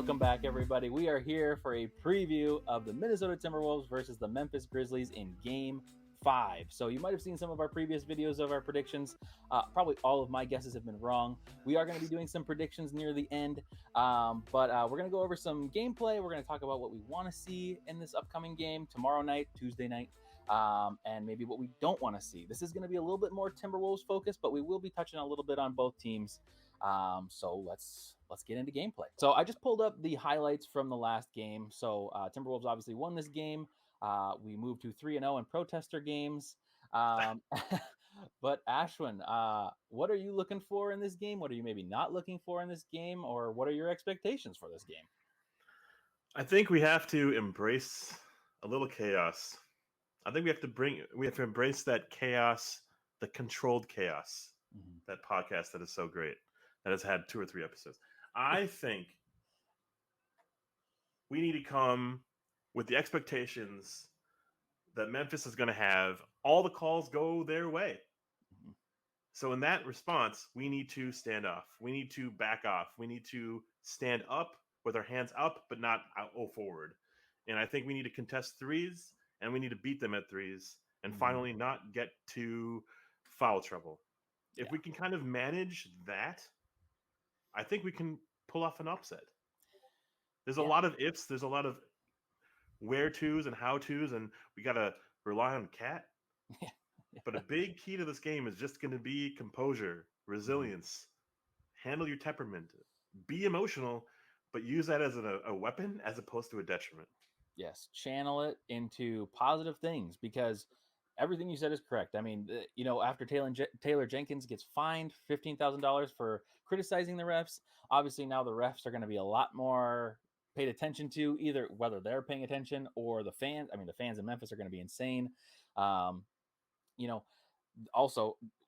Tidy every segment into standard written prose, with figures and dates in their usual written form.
welcome back, everybody. We are here for a preview of the Minnesota Timberwolves versus the Memphis Grizzlies in Game 5. So you might have seen some of our previous videos of our predictions. Probably all of my guesses have been wrong. We are going to be doing some predictions near the end, but we're going to go over some gameplay. We're going to talk about what we want to see in this upcoming game tomorrow night, Tuesday night, and maybe what we don't want to see. This is going to be a little bit more Timberwolves focused, but we will be touching a little bit on both teams. So let's get into gameplay. So I just pulled up the highlights from the last game. So Timberwolves obviously won this game. We moved to 3-0 in protester games. But Ashwin, what are you looking for in this game? What are you maybe not looking for in this game? Or what are your expectations for this game? I think we have to embrace a little chaos. I think we have to embrace that chaos, the controlled chaos, that podcast that is so great, that has had 2 or 3 episodes. I think we need to come with the expectations that Memphis is going to have all the calls go their way. Mm-hmm. So in that response, we need to stand off. We need to back off. We need to stand up with our hands up, but not forward. And I think we need to contest threes, and we need to beat them at threes, and finally not get to foul trouble. If we can kind of manage that, I think we can pull off an upset. There's a lot of ifs. There's a lot of where-tos and how-tos, and we got to rely on Cat. But a big key to this game is just going to be composure, resilience, handle your temperament, be emotional, but use that as a weapon as opposed to a detriment. Yes, channel it into positive things, because everything you said is correct. I mean, after Taylor Jenkins gets fined $15,000 for criticizing the refs, obviously now the refs are going to be a lot more paid attention to, either whether they're paying attention or the fans. I mean, the fans in Memphis are going to be insane. Also,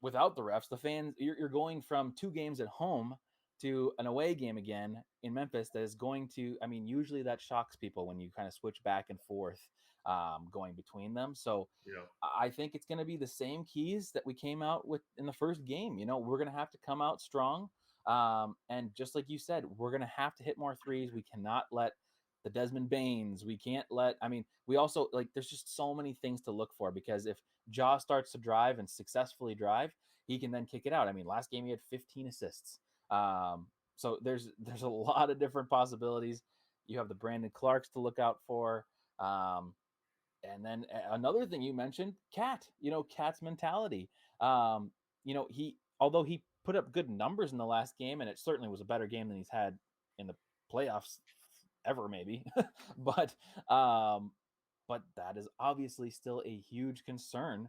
without the refs, the fans, you're going from 2 games at home to an away game again in Memphis that is going to, I mean, usually that shocks people when you kind of switch back and forth going between them. So I think it's going to be the same keys that we came out with in the first game. We're going to have to come out strong. And just like you said, we're going to have to hit more threes. We cannot let the Desmond Baines, we can't let, I mean, we also, there's just so many things to look for, because if Ja starts to drive and successfully drive, he can then kick it out. I mean, last game he had 15 assists. So there's a lot of different possibilities. You have the Brandon Clarks to look out for. And then another thing you mentioned, Cat's mentality. Although he put up good numbers in the last game, and it certainly was a better game than he's had in the playoffs ever, maybe. But that is obviously still a huge concern.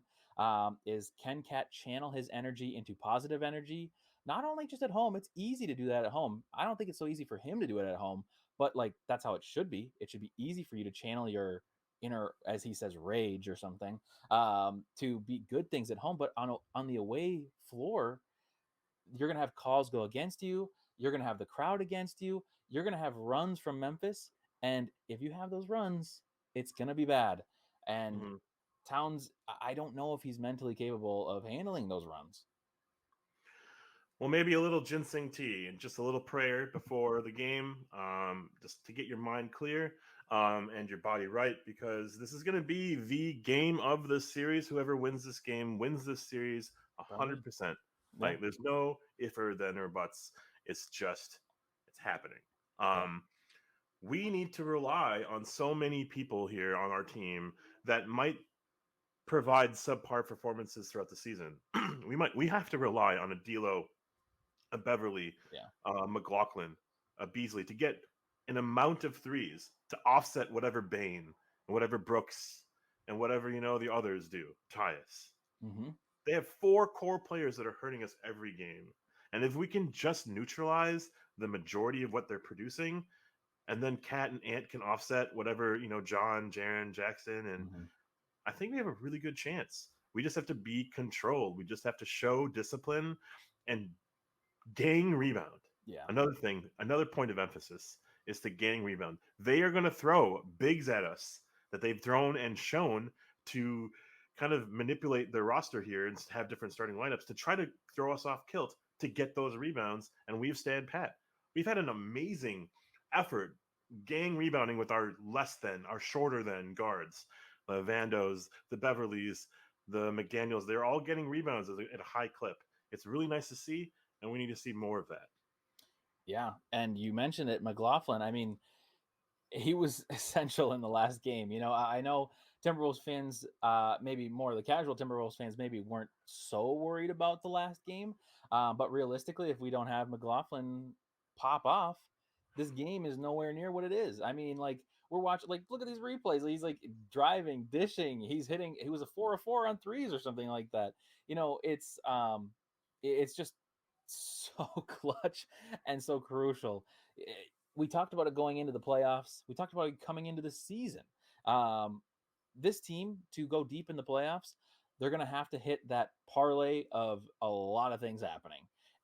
Is can Cat channel his energy into positive energy? Not only just at home, it's easy to do that at home. I don't think it's so easy for him to do it at home, but that's how it should be. It should be easy for you to channel your inner, as he says, rage or something, to be good things at home. But on the away floor, you're going to have calls go against you. You're going to have the crowd against you. You're going to have runs from Memphis. And if you have those runs, it's going to be bad. And Towns, I don't know if he's mentally capable of handling those runs. Well, maybe a little ginseng tea and just a little prayer before the game, just to get your mind clear and your body right, because this is going to be the game of the series. Whoever wins this game wins this series 100%. Like, there's no if or then or buts. It's happening. We need to rely on so many people here on our team that might provide subpar performances throughout the season. We have to rely on a D'Lo, a Beverly, McLaughlin, a Beasley to get an amount of threes to offset whatever Bane and whatever Brooks and whatever the others do. Tyus. They have 4 core players that are hurting us every game. And if we can just neutralize the majority of what they're producing, and then Cat and Ant can offset whatever, John, Jaren, Jackson, and I think we have a really good chance. We just have to be controlled. We just have to show discipline and gang rebound. Yeah. Another point of emphasis is to gang rebound. They are going to throw bigs at us that they've thrown and shown to kind of manipulate their roster here and have different starting lineups to try to throw us off kilt to get those rebounds, and we've stand pat. We've had an amazing effort, gang rebounding with our less than, our shorter than guards, the Vandos, the Beverleys, the McDaniels. They're all getting rebounds at a high clip. It's really nice to see, and we need to see more of that. Yeah, and you mentioned it, McLaughlin. I mean, he was essential in the last game. You know, I know Timberwolves fans, maybe more the casual Timberwolves fans, maybe weren't so worried about the last game. But realistically, if we don't have McLaughlin pop off, this game is nowhere near what it is. I mean, like we're watching, like look at these replays. He's like driving, dishing. He's hitting. He was a 4 of 4 on threes or something like that. You know, it's just so clutch and so crucial. We talked about it going into the playoffs. We talked about it coming into the season. Um, this team to go deep in the playoffs, they're going to have to hit that parlay of a lot of things happening.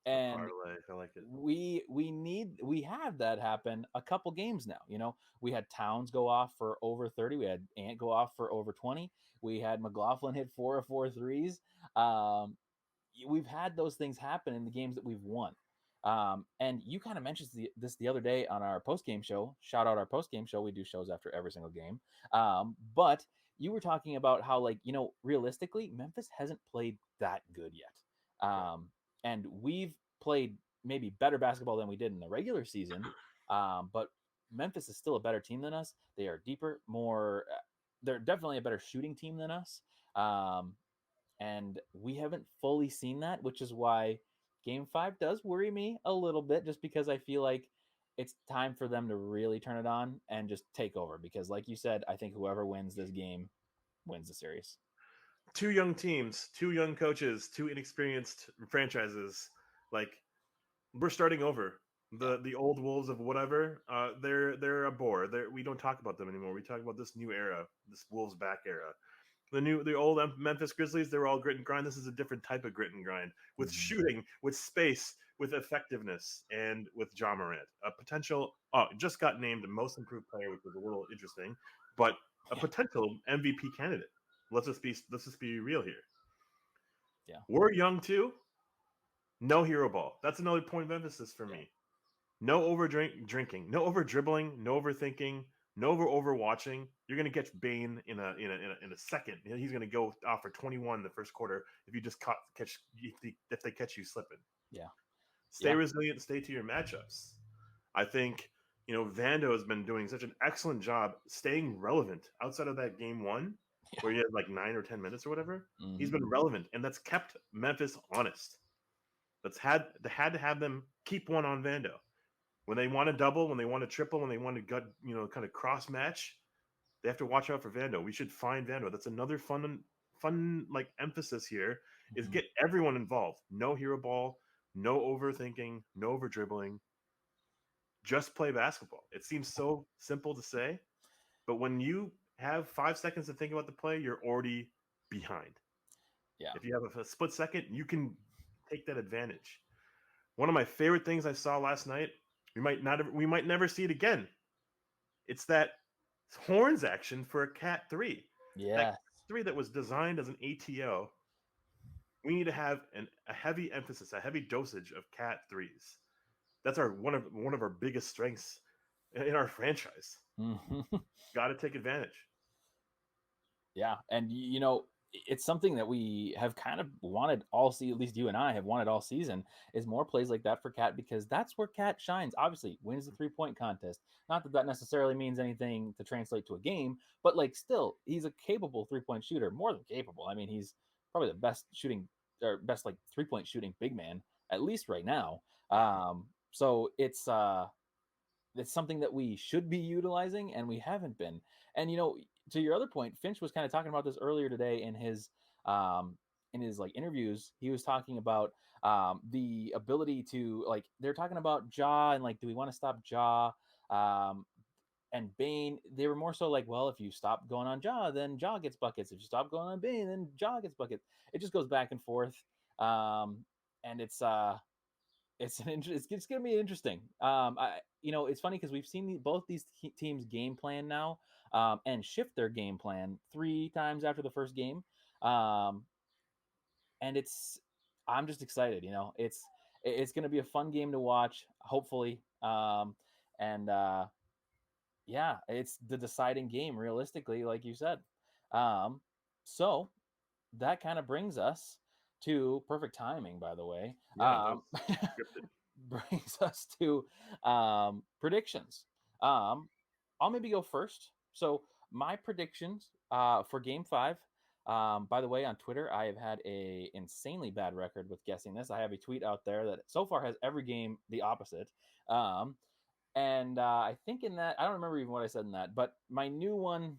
The And parlay, I like it. we had that happen a couple games now. You know, we had Towns go off for over 30. We had Ant go off for over 20. We had McLaughlin hit 4 of 4 threes. We've had those things happen in the games that we've won. And you kind of mentioned this the other day on our post game show. Shout out our post game show. We do shows after every single game. But you were talking about how, like, you know, realistically, Memphis hasn't played that good yet. And we've played maybe better basketball than we did in the regular season. But Memphis is still a better team than us. They are deeper, more. They're definitely a better shooting team than us. And we haven't fully seen that, which is why game 5 does worry me a little bit, just because I feel like it's time for them to really turn it on and just take over. Because, like you said, I think whoever wins this game wins the series. Two young teams, two young coaches, two inexperienced franchises. Like, we're starting over. Yeah. The old wolves of whatever, they're a bore. We don't talk about them anymore. We talk about this new era, this Wolves back era. The old Memphis Grizzlies, they were all grit and grind. This is a different type of grit and grind with shooting, with space, with effectiveness, and with Ja Morant. A potential, just got named most improved player, which was a little interesting, but a Yeah. potential MVP candidate. Let's just be real here. Yeah. We're young too. No hero ball. That's another point of emphasis for Yeah. me. No drinking, no over dribbling, no overthinking, no overwatching. You're gonna catch Bane in a second. He's gonna go off for 21 the first quarter if you just catch if they catch you slipping. Yeah. Stay Yeah. resilient. Stay to your matchups. I think Vando has been doing such an excellent job staying relevant outside of that game one Yeah. where he had like 9 or 10 minutes or whatever. He's Mm-hmm. been relevant, and that's kept Memphis honest. They had to have them keep one on Vando. When they want to double, when they want to triple, when they want to kind of cross match, they have to watch out for Vando. We should find Vando. That's another fun like emphasis here is Mm-hmm. get everyone involved. No hero ball, no overthinking, no over dribbling. Just play basketball. It seems so simple to say, but when you have 5 seconds to think about the play, you're already behind. Yeah. If you have a split second, you can take that advantage. One of my favorite things I saw last night, we might never see it again. It's that horns action for a cat 3. That Yeah. 3 that was designed as an ATO. We need to have a heavy emphasis, a heavy dosage of cat 3s. That's one of our biggest strengths in our franchise. Mm-hmm. Got to take advantage. Yeah, and you know, it's something that we have kind of wanted all season. At least you and I have wanted all season. Is more plays like that for Cat, because that's where Cat shines. Obviously, wins the 3-point contest. Not that that necessarily means anything to translate to a game, but like still, he's a capable 3-point shooter, more than capable. I mean, he's probably the best shooting or best like 3-point shooting big man, at least right now. So it's something that we should be utilizing and we haven't been. And you know, to your other point, Finch was kind of talking about this earlier today um in his like interviews. He was talking about the ability to, like, they're talking about Ja and like, do we want to stop Ja? And Bane, they were more so like, well, if you stop going on Ja, then Ja gets buckets. If you stop going on Bane, then Ja gets buckets. It just goes back and forth. And it's going to be interesting. It's funny because we've seen both these teams game plan now, and shift their game plan 3 times after the first game. Um, and I'm just excited. You know, it's going to be a fun game to watch. Hopefully. And yeah, it's the deciding game, realistically, like you said. So that kind of brings us to perfect timing, by the way. Yeah, that was scripted. Brings us to predictions. I'll maybe go first. So my predictions for Game 5. By the way, on Twitter, I have had a insanely bad record with guessing this. I have a tweet out there that so far has every game the opposite. Um, and I think in that, I don't remember even what I said in that, but my new one,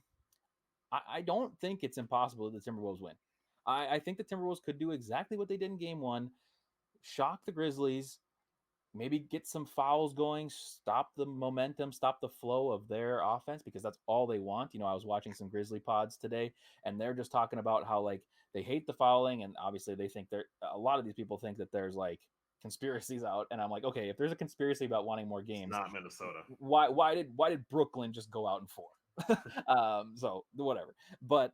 I don't think it's impossible that the Timberwolves win. I think the Timberwolves could do exactly what they did in Game 1, shock the Grizzlies, maybe get some fouls going, stop the momentum, stop the flow of their offense, because that's all they want. I was watching some Grizzly pods today, and they're just talking about how like they hate the fouling, and obviously they think a lot of these people think that there's like conspiracies out, and I'm like, okay, if there's a conspiracy about wanting more It's games, not Minnesota. why did Brooklyn just go out in 4? So whatever, but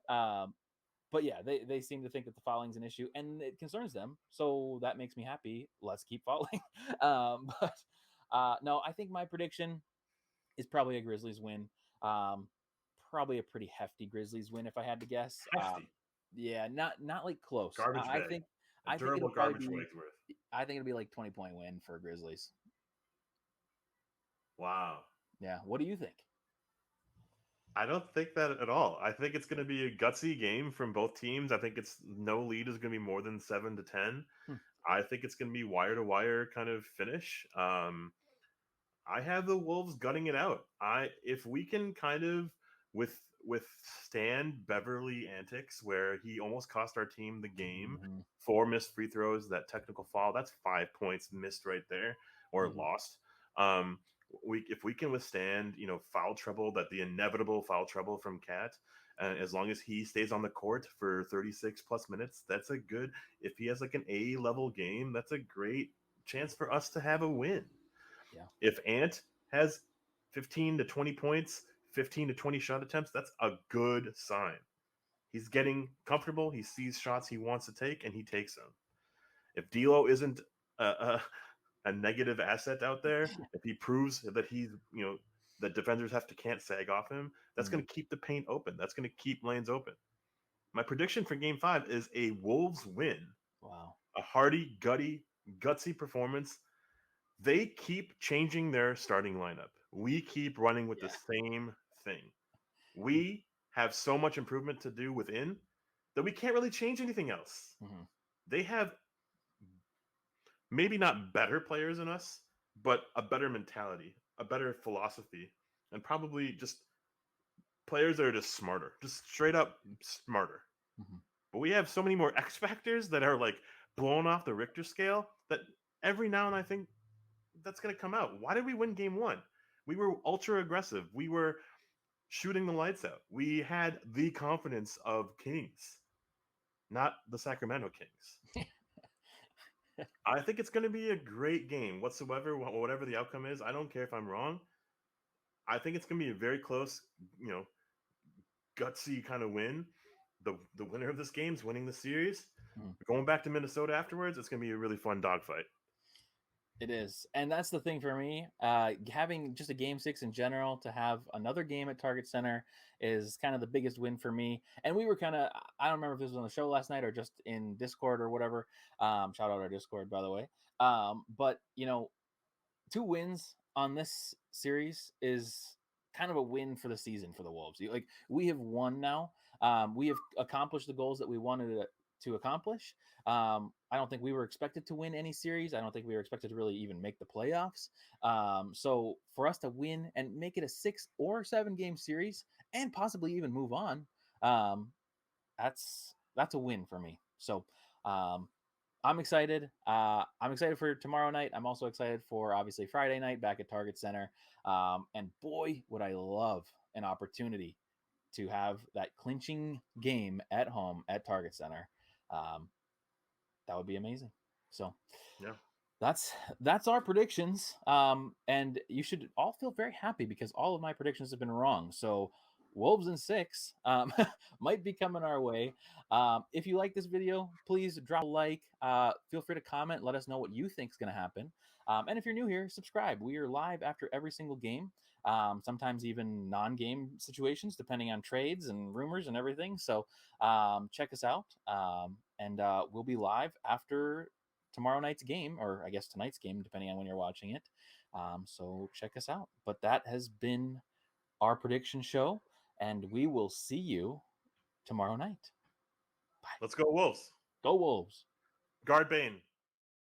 yeah, they seem to think that the fouling's an issue and it concerns them. So that makes me happy. Let's keep fouling. But no, I think my prediction is probably a Grizzlies win. Um, Probably a pretty hefty Grizzlies win if I had to guess. Hefty. Yeah, not like close. Garbage I bag. think A I think it'll durable probably garbage be bag's worth. I think it'll be like 20-point win for Grizzlies. Wow. Yeah. What do you think? I don't think that at all. I think it's going to be a gutsy game from both teams. I think it's no lead is going to be more than 7-10. Hmm. I think it's going to be wire to wire kind of finish. I have the Wolves gutting it out. If we can kind of withstand Beverly antics where he almost cost our team the game, Mm-hmm. 4 missed free throws, that technical foul, that's 5 points missed right there or Mm-hmm. lost. If we can withstand, foul trouble, that the inevitable foul trouble from Cat, as long as he stays on the court for 36 plus minutes, that's a good. If he has like an A level game, that's a great chance for us to have a win. Yeah. If Ant has 15 to 20 points, 15 to 20 shot attempts, that's a good sign. He's getting comfortable. He sees shots he wants to take, and he takes them. If D'Lo isn't a negative asset out there, if he proves that that defenders can't sag off him, that's going to keep the paint open. That's going to keep lanes open. My prediction for Game 5 is a Wolves win. Wow. A hearty, gutsy performance. They keep changing their starting lineup. We keep running with the same thing. We have so much improvement to do within that we can't really change anything else. Mm-hmm. They have maybe not better players than us, but a better mentality, a better philosophy, and probably just players that are just smarter, just straight up smarter. Mm-hmm. But we have so many more X factors that are like blown off the Richter scale that every now and I think that's going to come out. Why did we win Game 1? We were ultra aggressive. We were shooting the lights out. We had the confidence of kings, not the Sacramento Kings. I think it's going to be a great game whatsoever, whatever the outcome is. I don't care if I'm wrong. I think it's going to be a very close, gutsy kind of win. The winner of this game is winning the series. Going back to Minnesota afterwards, it's going to be a really fun dogfight. It is. And that's the thing for me. Having just a Game 6 in general, to have another game at Target Center is kind of the biggest win for me. And we were kind of, I don't remember if this was on the show last night or just in Discord or whatever. Shout out our Discord, by the way. But, 2 wins on this series is kind of a win for the season for the Wolves. We have won now. We have accomplished the goals that we wanted to accomplish. I don't think we were expected to win any series. I don't think we were expected to really even make the playoffs. So for us to win and make it a 6 or 7 game series and possibly even move on, that's a win for me. So I'm excited. I'm excited for tomorrow night. I'm also excited for obviously Friday night back at Target Center. And boy, would I love an opportunity to have that clinching game at home at Target Center. That would be amazing. So yeah, that's our predictions. And you should all feel very happy because all of my predictions have been wrong. So Wolves in 6 might be coming our way. If you like this video, please drop a like. Feel free to comment. Let us know what you think is going to happen. And if you're new here, subscribe. We are live after every single game, sometimes even non-game situations, depending on trades and rumors and everything. So check us out, and we'll be live after tomorrow night's game, or I guess tonight's game, depending on when you're watching it. So check us out. But that has been our prediction show, and we will see you tomorrow night. Let's go Wolves. Go Wolves. Guard Bane.